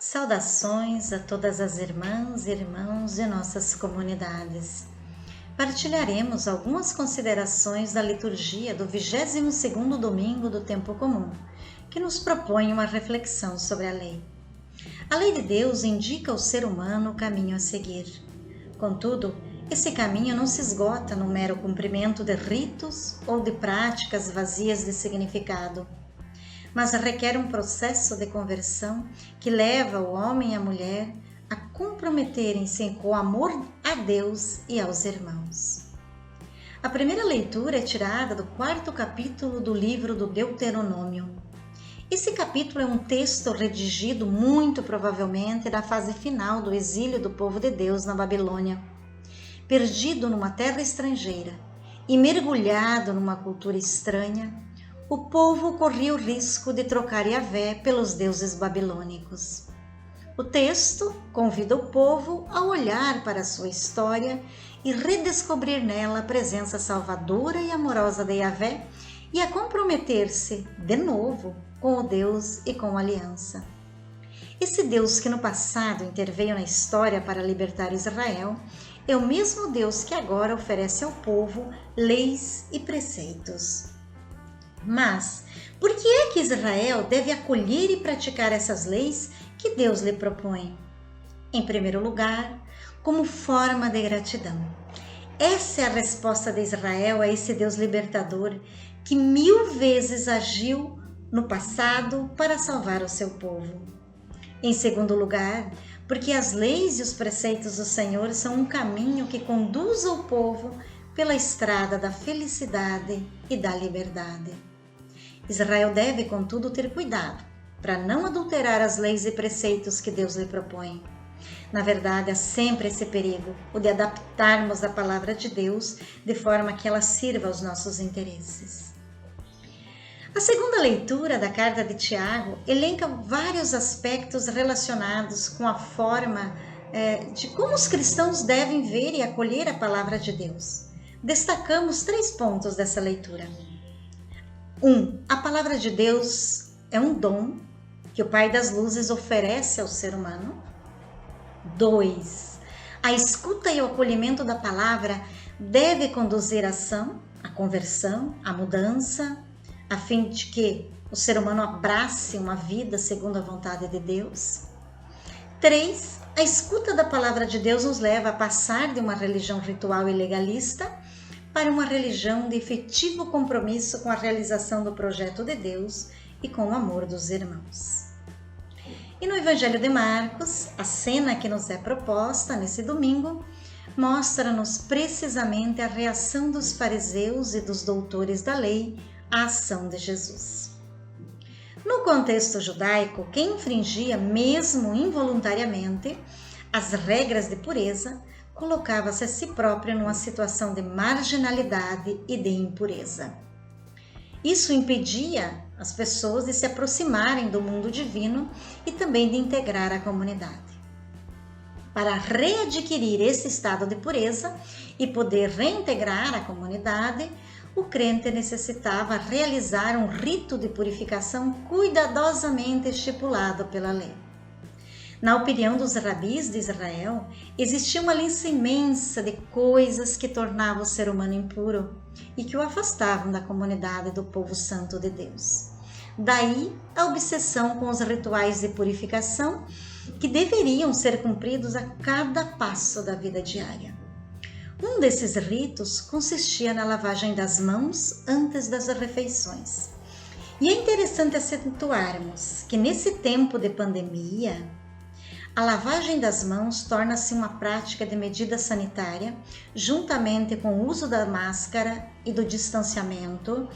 Saudações a todas as irmãs e irmãos de nossas comunidades. Partilharemos algumas considerações da liturgia do 22º domingo do tempo comum, que nos propõe uma reflexão sobre a lei. A lei de Deus indica ao ser humano o caminho a seguir. Contudo, esse caminho não se esgota no mero cumprimento de ritos ou de práticas vazias de significado, mas requer um processo de conversão que leva o homem e a mulher a comprometerem-se com o amor a Deus e aos irmãos. A primeira leitura é tirada do 4º capítulo do livro do Deuteronômio. Esse capítulo é um texto redigido muito provavelmente na fase final do exílio do povo de Deus na Babilônia. Perdido numa terra estrangeira e mergulhado numa cultura estranha, o povo corria o risco de trocar Yahvé pelos deuses babilônicos. O texto convida o povo a olhar para a sua história e redescobrir nela a presença salvadora e amorosa de Yahvé e a comprometer-se, de novo, com o Deus e com a aliança. Esse Deus que no passado interveio na história para libertar Israel é o mesmo Deus que agora oferece ao povo leis e preceitos. Mas, por que é que Israel deve acolher e praticar essas leis que Deus lhe propõe? Em primeiro lugar, como forma de gratidão. Essa é a resposta de Israel a esse Deus libertador que 1000 vezes agiu no passado para salvar o seu povo. Em segundo lugar, porque as leis e os preceitos do Senhor são um caminho que conduz o povo pela estrada da felicidade e da liberdade. Israel deve, contudo, ter cuidado para não adulterar as leis e preceitos que Deus lhe propõe. Na verdade, há sempre esse perigo, o de adaptarmos a palavra de Deus de forma que ela sirva aos nossos interesses. A segunda leitura da carta de Tiago elenca vários aspectos relacionados com a forma de como os cristãos devem ver e acolher a palavra de Deus. Destacamos 3 pontos dessa leitura. 1. A palavra de Deus é um dom que o Pai das Luzes oferece ao ser humano. 2. A escuta e o acolhimento da palavra deve conduzir à ação, à conversão, à mudança, a fim de que o ser humano abrace uma vida segundo a vontade de Deus. 3. A escuta da palavra de Deus nos leva a passar de uma religião ritual e legalista para uma religião de efetivo compromisso com a realização do projeto de Deus e com o amor dos irmãos. E no Evangelho de Marcos, a cena que nos é proposta nesse domingo mostra-nos precisamente a reação dos fariseus e dos doutores da lei à ação de Jesus. No contexto judaico, quem infringia, mesmo involuntariamente, as regras de pureza, colocava-se a si próprio numa situação de marginalidade e de impureza. Isso impedia as pessoas de se aproximarem do mundo divino e também de integrar a comunidade. Para readquirir esse estado de pureza e poder reintegrar a comunidade, o crente necessitava realizar um rito de purificação cuidadosamente estipulado pela lei. Na opinião dos rabis de Israel, existia uma lista imensa de coisas que tornavam o ser humano impuro e que o afastavam da comunidade do povo santo de Deus. Daí a obsessão com os rituais de purificação que deveriam ser cumpridos a cada passo da vida diária. Um desses ritos consistia na lavagem das mãos antes das refeições. E é interessante acentuarmos que nesse tempo de pandemia, a lavagem das mãos torna-se uma prática de medida sanitária, juntamente com o uso da máscara e do distanciamento,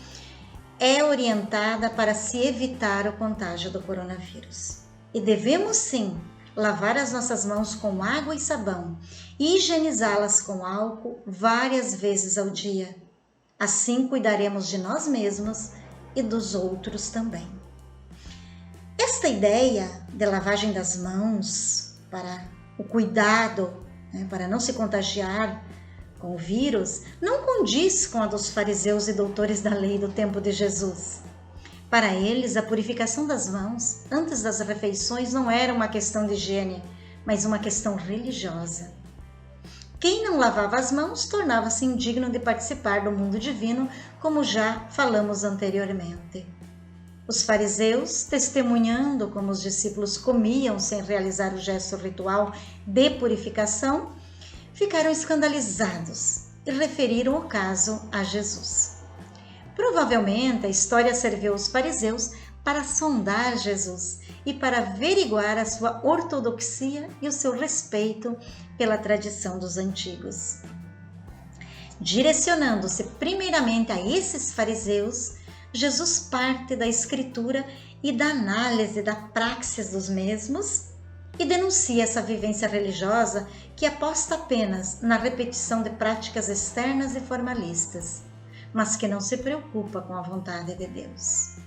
é orientada para se evitar o contágio do coronavírus. E devemos sim lavar as nossas mãos com água e sabão e higienizá-las com álcool várias vezes ao dia. Assim cuidaremos de nós mesmos e dos outros também. Esta ideia de lavagem das mãos para o cuidado, para não se contagiar com o vírus, não condiz com a dos fariseus e doutores da lei do tempo de Jesus. Para eles, a purificação das mãos antes das refeições não era uma questão de higiene, mas uma questão religiosa. Quem não lavava as mãos tornava-se indigno de participar do mundo divino, como já falamos anteriormente. Os fariseus, testemunhando como os discípulos comiam sem realizar o gesto ritual de purificação, ficaram escandalizados e referiram o caso a Jesus. Provavelmente a história serviu aos fariseus para sondar Jesus e para averiguar a sua ortodoxia e o seu respeito pela tradição dos antigos. Direcionando-se primeiramente a esses fariseus, Jesus parte da escritura e da análise da praxis dos mesmos e denuncia essa vivência religiosa que aposta apenas na repetição de práticas externas e formalistas, mas que não se preocupa com a vontade de Deus.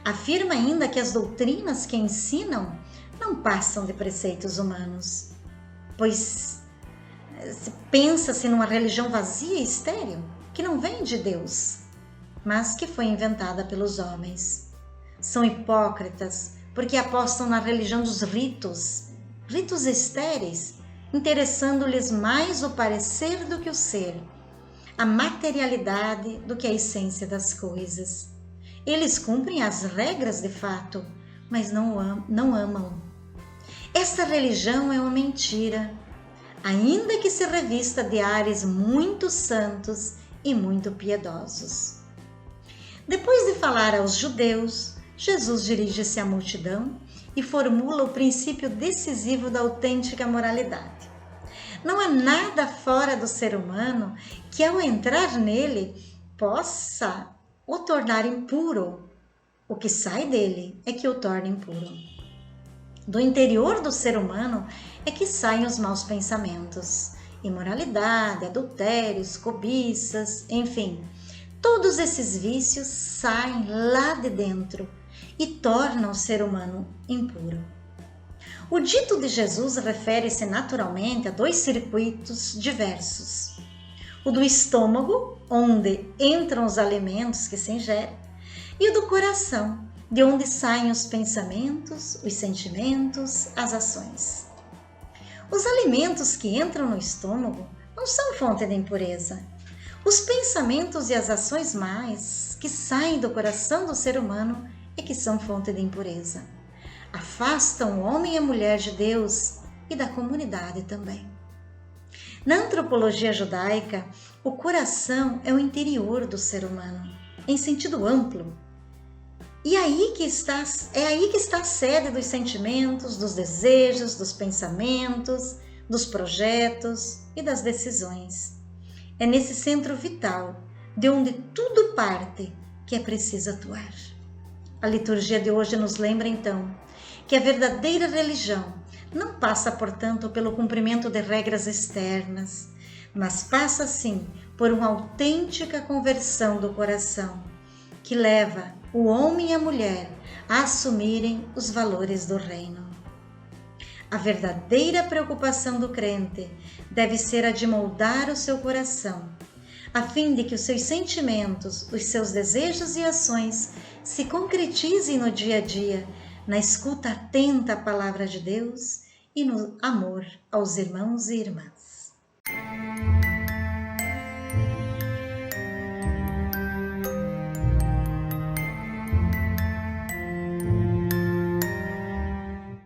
Afirma ainda que as doutrinas que ensinam não passam de preceitos humanos, pois pensa-se numa religião vazia e estéril, que não vem de Deus, mas que foi inventada pelos homens. São hipócritas porque apostam na religião dos ritos estéreis, interessando-lhes mais o parecer do que o ser, a materialidade do que a essência das coisas. Eles cumprem as regras de fato, mas não amam. Esta religião é uma mentira, ainda que se revista de ares muito santos e muito piedosos. Depois de falar aos judeus, Jesus dirige-se à multidão e formula o princípio decisivo da autêntica moralidade. Não há nada fora do ser humano que, ao entrar nele, possa o tornar impuro. O que sai dele é que o torna impuro. Do interior do ser humano é que saem os maus pensamentos, imoralidade, adultérios, cobiças, enfim. Todos esses vícios saem lá de dentro e tornam o ser humano impuro. O dito de Jesus refere-se naturalmente a dois circuitos diversos. O do estômago, onde entram os alimentos que se ingerem, e o do coração, de onde saem os pensamentos, os sentimentos, as ações. Os alimentos que entram no estômago não são fonte de impureza. Os pensamentos e as ações mais que saem do coração do ser humano é que são fonte de impureza. Afastam o homem e a mulher de Deus e da comunidade também. Na antropologia judaica, o coração é o interior do ser humano, em sentido amplo. E é aí que está a sede dos sentimentos, dos desejos, dos pensamentos, dos projetos e das decisões. É nesse centro vital, de onde tudo parte, que é preciso atuar. A liturgia de hoje nos lembra, então, que a verdadeira religião não passa, portanto, pelo cumprimento de regras externas, mas passa, sim, por uma autêntica conversão do coração, que leva o homem e a mulher a assumirem os valores do reino. A verdadeira preocupação do crente deve ser a de moldar o seu coração, a fim de que os seus sentimentos, os seus desejos e ações se concretizem no dia a dia, na escuta atenta à palavra de Deus e no amor aos irmãos e irmãs.